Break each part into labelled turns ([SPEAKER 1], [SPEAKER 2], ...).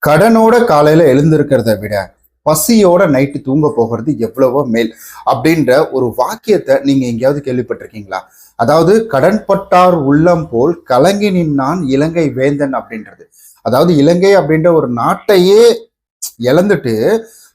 [SPEAKER 1] கடனோட காலையில எழுந்திருக்கிறத விட பசியோட நைட்டு தூங்க போகிறது எவ்வளவோ மேல் அப்படின்ற ஒரு வாக்கியத்தை நீங்க எங்கேயாவது கேள்விப்பட்டிருக்கீங்களா? அதாவது கடன்பட்டார் உள்ளம் போல் கலங்கி நின்னான் இலங்கை வேந்தன் அப்படின்றது. அதாவது இலங்கை அப்படின்ற ஒரு நாட்டையே இழந்துட்டு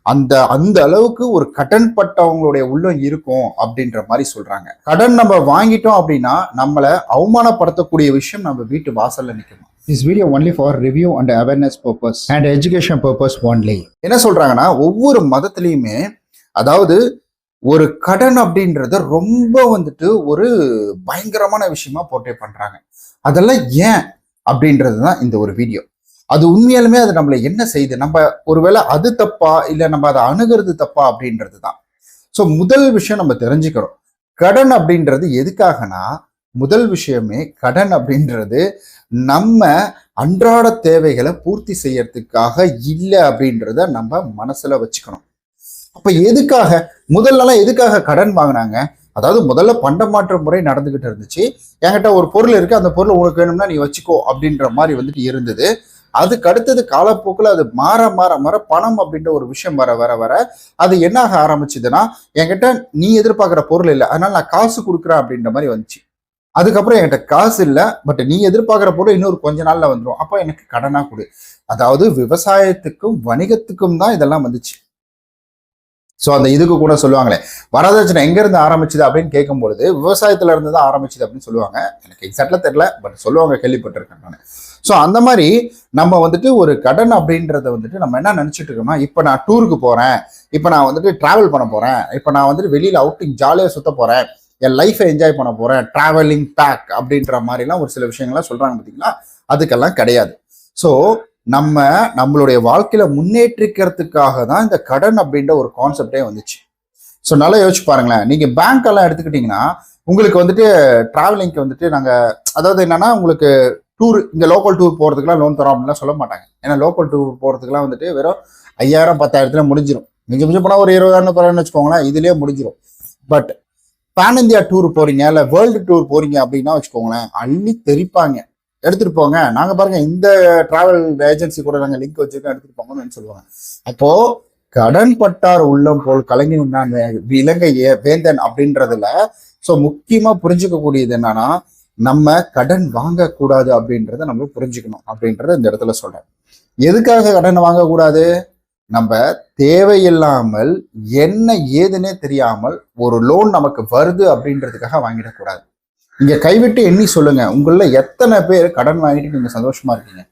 [SPEAKER 1] அந்த அந்த அளவுக்கு ஒரு கடன் பட்டவங்களுடைய உள்ளம் இருக்கும் அப்படின்ற மாதிரி சொல்றாங்க. கடன் நம்ம வாங்கிட்டோம் அப்படின்னா நம்மளை அவமானப்படுத்தக்கூடிய விஷயம் நம்ம வீட்டு வாசல்ல நிற்குமா? This video only for review and awareness purpose and education purpose only. என்ன சொல்றாங்கன்னா, ஒவ்வொரு மதத்திலையுமே அதாவது ஒரு கடன் அப்படின்றத ரொம்ப வந்துட்டு ஒரு பயங்கரமான விஷயமா போர்ட்ரே பண்றாங்க. அதெல்லாம் ஏன் அப்படின்றது தான் இந்த ஒரு வீடியோ. அது உண்மையாலுமே அது நம்மள என்ன செய்யுது, நம்ம ஒருவேளை அது தப்பா இல்லை நம்ம அதை அணுகிறது தப்பா அப்படின்றது தான். ஸோ முதல் விஷயம் நம்ம தெரிஞ்சுக்கிறோம், கடன் அப்படின்றது எதுக்காகனா, முதல் விஷயமே கடன் அப்படின்றது நம்ம அன்றாட தேவைகளை பூர்த்தி செய்யறதுக்காக இல்லை அப்படின்றத நம்ம மனசுல வச்சுக்கணும். அப்ப எதுக்காக முதல்லலாம் எதுக்காக கடன் வாங்கினாங்க? அதாவது முதல்ல பண்டமாற்று முறை நடந்துகிட்டு இருந்துச்சு. என்கிட்ட ஒரு பொருள் இருக்கு, அந்த பொருள் உனக்கு வேணும்னா நீ வச்சுக்கோ அப்படின்ற மாதிரி வந்துட்டு இருந்தது. அதுக்கு அடுத்தது காலப்போக்கில் அது மாற மாற மாற பணம் அப்படின்ற ஒரு விஷயம் வர வர வர அது என்ன ஆக ஆரம்பிச்சுதுன்னா, என்கிட்ட நீ எதிர்பார்க்குற பொருள் இல்லை, அதனால நான் காசு கொடுக்குறேன் அப்படின்ற மாதிரி வந்துச்சு. அதுக்கப்புறம் என்கிட்ட காசு இல்லை, பட் நீ எதிர்பார்க்குற பொருள் இன்னொரு கொஞ்ச நாள்ல வந்துடும், அப்போ எனக்கு கடனா கொடு. அதாவது விவசாயத்துக்கும் வணிகத்துக்கும் தான் இதெல்லாம் வந்துச்சு. ஸோ அந்த இதுக்கு கூட சொல்லுவாங்களே, வரதட்சணை எங்க இருந்து ஆரம்பிச்சுது அப்படின்னு கேட்கும்பொழுது விவசாயத்துல இருந்து தான் ஆரம்பிச்சுது அப்படின்னு சொல்லுவாங்க. எனக்கு எக்ஸாக்ட்ல தெரியல, பட் சொல்லுவாங்க, கேள்விப்பட்டிருக்கேன் நான். ஸோ அந்த மாதிரி நம்ம வந்துட்டு ஒரு கடன் அப்படின்றத வந்துட்டு நம்ம என்ன நினைச்சிட்டு இருக்கோம்னா, இப்போ நான் டூருக்கு போறேன், இப்போ நான் வந்துட்டு டிராவல் பண்ண போறேன், இப்போ நான் வந்துட்டு வெளியில அவுட்டிங் ஜாலியாக சுத்த போறேன், என் லைஃபை என்ஜாய் பண்ண போறேன், டிராவலிங் பேக் அப்படின்ற மாதிரிலாம் ஒரு சில விஷயங்கள்லாம் சொல்றாங்க பார்த்தீங்களா? அதுக்கெல்லாம் கிடையாது. ஸோ நம்மளுடைய வாழ்க்கையில முன்னேற்றிக்கிறதுக்காக தான் இந்த கடன் அப்படின்ற ஒரு கான்செப்டே வந்துச்சு. ஸோ நல்லா யோசிச்சு பாருங்களேன், நீங்க பேங்க் எல்லாம் எடுத்துக்கிட்டீங்கன்னா உங்களுக்கு வந்துட்டு டிராவலிங்க்கு வந்துட்டு அதாவது என்னன்னா, உங்களுக்கு டூர் இங்க லோக்கல் டூர் போறதுக்குலாம் லோன் தரோம் அப்படின்லாம் சொல்ல மாட்டாங்க. ஏன்னா லோக்கல் டூர் போறதுக்குலாம் வந்துட்டு வெறும் 5000 10,000 முடிஞ்சிடும். மிஞ்சி மிஞ்சி போனா ஒரு 20,000 தரோம்னு வச்சுக்கோங்களேன், இதுலயே முடிஞ்சிடும். பட் பேன் இந்தியா டூர் போறீங்க இல்ல வேர்ல்டு டூர் போறீங்க அப்படின்னா வச்சுக்கோங்களேன், அள்ளி தெரிப்பாங்க, எடுத்துட்டு போங்க, நாங்க பாருங்க இந்த டிராவல் ஏஜென்சி கூட நாங்க லிங்க் வச்சிருக்கோம், எடுத்துட்டு போங்கன்னு சொல்லுவாங்க. அப்போ கடன் பட்டார் உள்ளம் போல் கலைஞர் இலங்கை வேந்தன் அப்படின்றதுல ஸோ முக்கியமா புரிஞ்சுக்க கூடியது என்னன்னா, நம்ம கடன் வாங்கக்கூடாது அப்படின்றத நம்ம புரிஞ்சுக்கணும் அப்படின்றத இந்த இடத்துல சொல்றேன். எதுக்காக கடன் வாங்கக்கூடாது? நம்ம தேவையில்லாமல் என்ன ஏதுன்னே தெரியாமல் ஒரு லோன் நமக்கு வருது அப்படின்றதுக்காக வாங்கிடக்கூடாது. இங்க கைவிட்டு எண்ணி சொல்லுங்க, உங்கள எத்தனை பேர் கடன் வாங்கிட்டு நீங்க சந்தோஷமா இருக்கீங்க?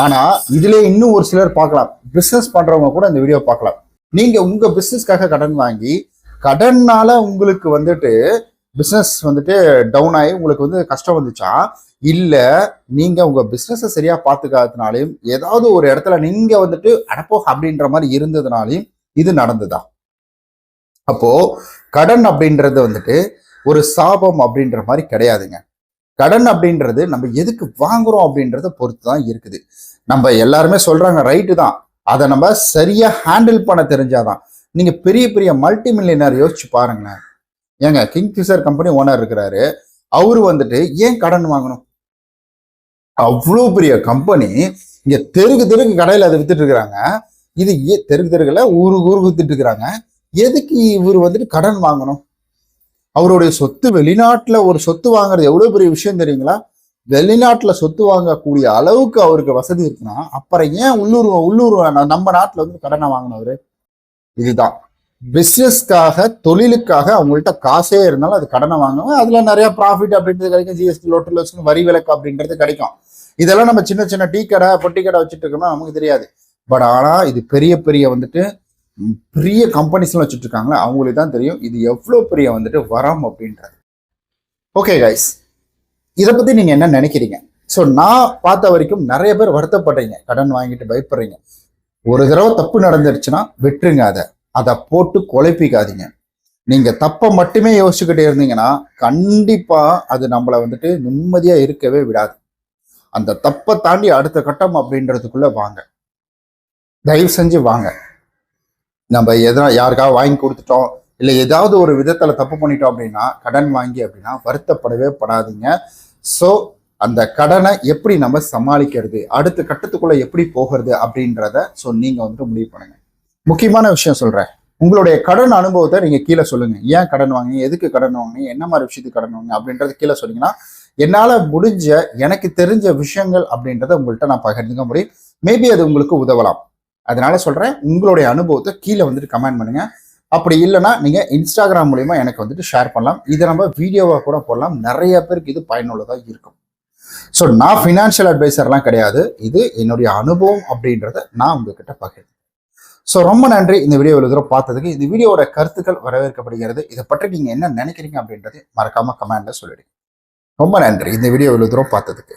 [SPEAKER 1] ஆனா இதுல இன்னும் ஒரு சிலர் பார்க்கலாம், பிசினஸ் பண்றவங்க கூட இந்த வீடியோ பார்க்கலாம். நீங்க உங்க பிசினஸ்க்காக கடன் வாங்கி கடன்னால உங்களுக்கு வந்துட்டு பிசினஸ் வந்துட்டு டவுன் ஆகி உங்களுக்கு வந்து கஷ்டம் வந்துச்சா, இல்ல நீங்க உங்க பிசினஸை சரியா பார்த்துக்காததுனாலையும் ஏதாவது ஒரு இடத்துல நீங்க வந்துட்டு அடப்போ அப்படின்ற மாதிரி இருந்ததுனாலையும் இது நடந்ததா? அப்போ கடன் அப்படின்றது வந்துட்டு ஒரு சாபம் அப்படின்ற மாதிரி கிடையாதுங்க. கடன் அப்படின்றது நம்ம எதுக்கு வாங்குறோம் அப்படின்றத பொறுத்து தான் இருக்குது. நம்ம எல்லாருமே சொல்றாங்க, ரைட்டு தான், அதை நம்ம சரியா ஹேண்டில் பண்ண தெரிஞ்சாதான். நீங்க பெரிய பெரிய மல்டி மில்லியனர் யோசிச்சு பாருங்களேன். ஏங்க கிங்ஃபிஷர் கம்பெனி ஓனர் இருக்கிறாரு, அவரு வந்துட்டு ஏன் கடன் வாங்கணும்? அவ்வளோ பெரிய கம்பெனி, இங்க தெருக்கு தெருக்கு கடையில் அதை வித்துட்டு இருக்கிறாங்க. இது தெருக்கு தெருக்குல ஊருக்கு ஊருக்கு வித்துட்டு இருக்கிறாங்க. எதுக்கு இவர் வந்துட்டு கடன் வாங்கணும்? அவருடைய சொத்து வெளிநாட்டுல ஒரு சொத்து வாங்குறது எவ்வளவு பெரிய விஷயம் தெரியுங்களா? வெளிநாட்டுல சொத்து வாங்கக்கூடிய அளவுக்கு அவருக்கு வசதி இருக்குன்னா அப்புறம் ஏன் உள்ளூர் நம்ம நாட்டுல வந்து கடனை வாங்கினவரு? இதுதான் பிசினஸ்க்காக, தொழிலுக்காக அவங்கள்ட்ட காசே இருந்தாலும் அது கடனை வாங்குவாங்க. அதுல நிறைய ப்ராஃபிட் அப்படின்றது கிடைக்கும், ஜிஎஸ்டி லோட்டல் வச்சு வரி விலக்கு அப்படின்றது கிடைக்கும். இதெல்லாம் நம்ம சின்ன சின்ன டீ கடை பொட்டி கடை வச்சுட்டு இருக்கோம்னா நமக்கு தெரியாது. பட் ஆனா இது பெரிய பெரிய வந்துட்டு பெரிய கம்பெனிஸ்லாம் வச்சுட்டு இருக்காங்களா, அவங்களுக்கு தான் தெரியும் இது எவ்வளவு பெரிய வந்துட்டு வரம் அப்படின்றது. ஓகே கைஸ், இதை பத்தி நீங்க என்ன நினைக்கிறீங்க? ஸோ நான் பார்த்த வரைக்கும் நிறைய பேர் வருத்தப்படுறீங்க, கடன் வாங்கிட்டு பயப்படுறீங்க. ஒரு தடவை தப்பு நடந்துருச்சுன்னா விட்டுருங்க, அதை போட்டு குழப்பிக்காதீங்க. நீங்க தப்பை மட்டுமே யோசிச்சுக்கிட்டே இருந்தீங்கன்னா கண்டிப்பா அது நம்மளை வந்துட்டு நிம்மதியா இருக்கவே விடாது. அந்த தப்பை தாண்டி அடுத்த கட்டம் அப்படின்றதுக்குள்ள வாங்க, தயவு செஞ்சு வாங்க. நம்ம யாருக்காக வாங்கி கொடுத்துட்டோம், இல்லை ஏதாவது ஒரு விதத்துல தப்பு பண்ணிட்டோம் அப்படின்னா, கடன் வாங்கி அப்படின்னா வருத்தப்படவே படாதீங்க. ஸோ அந்த கடனை எப்படி நம்ம சமாளிக்கிறது, அடுத்த கட்டத்துக்குள்ள எப்படி போகிறது அப்படின்றத நீங்க வந்துட்டு முடிவு பண்ணுங்க. முக்கியமான விஷயம் சொல்றேன், உங்களுடைய கடன் அனுபவத்தை நீங்க கீழே சொல்லுங்க. ஏன் கடன் வாங்கினீங்க, எதுக்கு கடன் வாங்கினீங்க, என்ன மாதிரி விஷயத்துக்கு கடன் வாங்கினீங்க அப்படின்றத கீழே சொன்னீங்கன்னா என்னால முடிஞ்ச எனக்கு தெரிஞ்ச விஷயங்கள் அப்படின்றத உங்கள்கிட்ட நான் பகிர்ந்துக்க முடியும். மேபி அது உங்களுக்கு உதவலாம். அதனால சொல்றேன், உங்களுடைய அனுபவத்தை கீழே வந்துட்டு கமெண்ட் பண்ணுங்க. அப்படி இல்லைன்னா நீங்க இன்ஸ்டாகிராம் மூலியமா எனக்கு வந்துட்டு ஷேர் பண்ணலாம். இதை நம்ம வீடியோவா கூட போடலாம். நிறைய பேருக்கு இது பயனுள்ளதாக இருக்கும். நான் ஃபினான்ஷியல் அட்வைசர்லாம் கிடையாது. இது என்னுடைய அனுபவம் அப்படின்றத நான் உங்ககிட்ட பகிர்ந்து. ரொம்ப நன்றி இந்த வீடியோ இவ்வளவு தூரம் பார்த்ததுக்கு. இந்த வீடியோவோட கருத்துக்கள் வரவேற்கப்படுகிறது. இதை பற்றி நீங்க என்ன நினைக்கிறீங்க அப்படின்றது மறக்காம கமெண்ட்ல சொல்லிடுங்க. ரொம்ப நன்றி இந்த வீடியோ இவ்வளவு தூரம் பார்த்ததுக்கு.